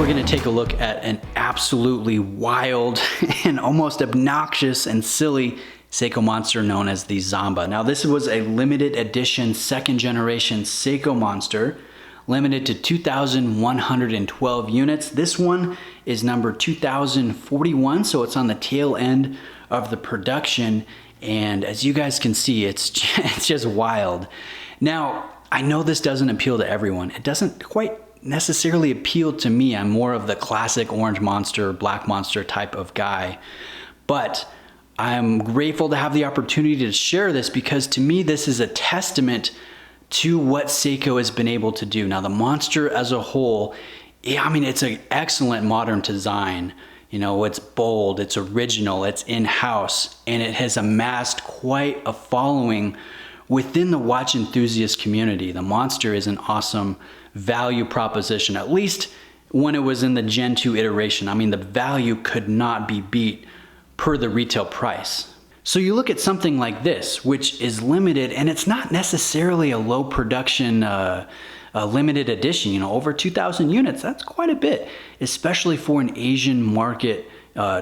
we're gonna take a look at an absolutely wild and almost obnoxious and silly Seiko Monster known as the Zamba. Now this was a limited edition second generation Seiko Monster, limited to 2,112 units. This one is number 2041, so it's on the tail end of the production. And as you guys can see, it's just wild. Now, I know this doesn't appeal to everyone. It doesn't quite necessarily appeal to me. I'm more of the classic orange monster, black monster type of guy. But I'm grateful to have the opportunity to share this because to me, this is a testament to what Seiko has been able to do. Now, the monster as a whole, I mean, it's an excellent modern design. You know, it's bold, it's original, it's in-house, and it has amassed quite a following within the watch enthusiast community. The Monster is an awesome value proposition, at least when it was in the Gen 2 iteration. I mean, the value could not be beat per the retail price. So you look at something like this, which is limited, and it's not necessarily a low production limited edition, you know, over 2,000 units. That's quite a bit, especially for an Asian market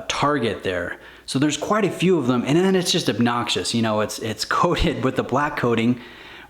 target there. So there's quite a few of them, and then it's just obnoxious. You know, it's coated with the black coating.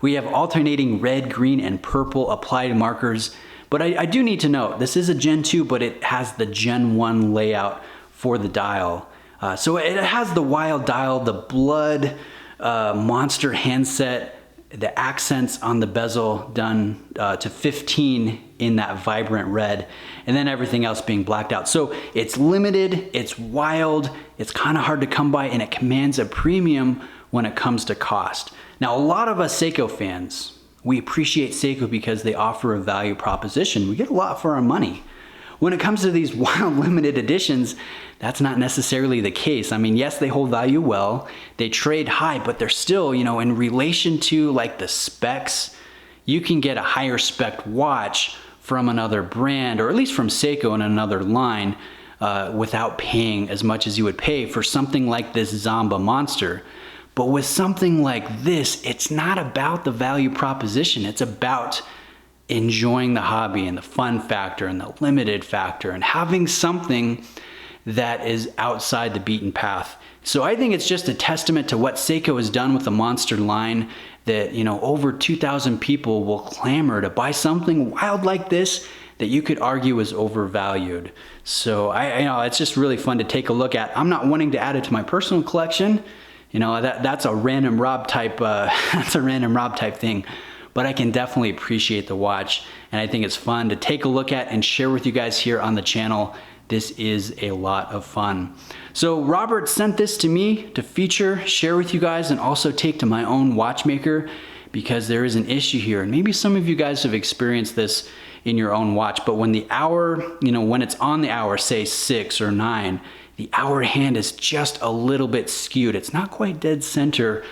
We have alternating red, green, and purple applied markers. But I do need to note, this is a Gen 2, but it has the Gen 1 layout for the dial. So it has the wild dial, the blood monster handset, the accents on the bezel done to 15 in that vibrant red, and then everything else being blacked out. So it's limited, it's wild, it's kind of hard to come by, and it commands a premium when it comes to cost. Now, a lot of us Seiko fans, we appreciate Seiko because they offer a value proposition. We get a lot for our money. When it comes to these wild limited editions, that's not necessarily the case. I mean, yes, they hold value well, they trade high, but they're still, you know, in relation to like the specs, you can get a higher spec watch from another brand, or at least from Seiko in another line, without paying as much as you would pay for something like this Zamba Monster. But with something like this, it's not about the value proposition, it's about enjoying the hobby and the fun factor and the limited factor and having something that is outside the beaten path. So I think it's just a testament to what Seiko has done with the Monster line that, you know, over 2,000 people will clamor to buy something wild like this that you could argue is overvalued. So you know, it's just really fun to take a look at. I'm not wanting to add it to my personal collection. You know, that's a random Rob type, that's a random Rob type thing. But I can definitely appreciate the watch, and I think it's fun to take a look at and share with you guys here on the channel. This is a lot of fun. So Robert sent this to me to feature, share with you guys, and also take to my own watchmaker because there is an issue here. And maybe some of you guys have experienced this in your own watch, but when the hour, you know, when it's on the hour, say 6 or 9, the hour hand is just a little bit skewed. It's not quite dead center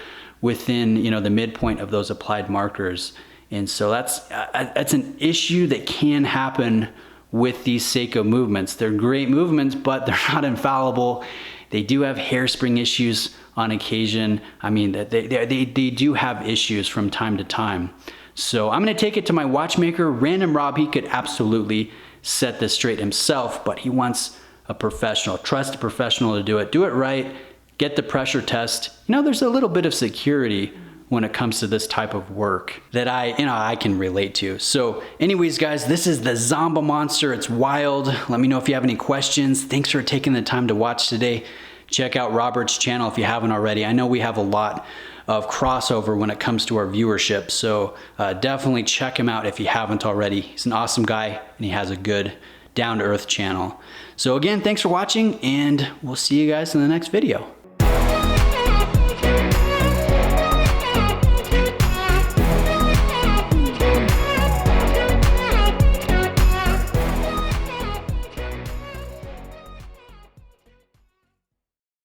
within, you know, the midpoint of those applied markers. And so that's an issue that can happen with these Seiko movements. They're great movements, but they're not infallible. They do have hairspring issues on occasion. I mean, they do have issues from time to time. So I'm gonna take it to my watchmaker. Random Rob, he could absolutely set this straight himself, but he wants a professional, trust a professional to do it right, get the pressure test. You know, there's a little bit of security when it comes to this type of work that I can relate to. So anyways, guys, this is the Zamba Monster. It's wild. Let me know if you have any questions. Thanks for taking the time to watch today. Check out Robert's channel if you haven't already. I know we have a lot of crossover when it comes to our viewership. So definitely check him out if you haven't already. He's an awesome guy and he has a good down-to-earth channel. So again, thanks for watching, and we'll see you guys in the next video.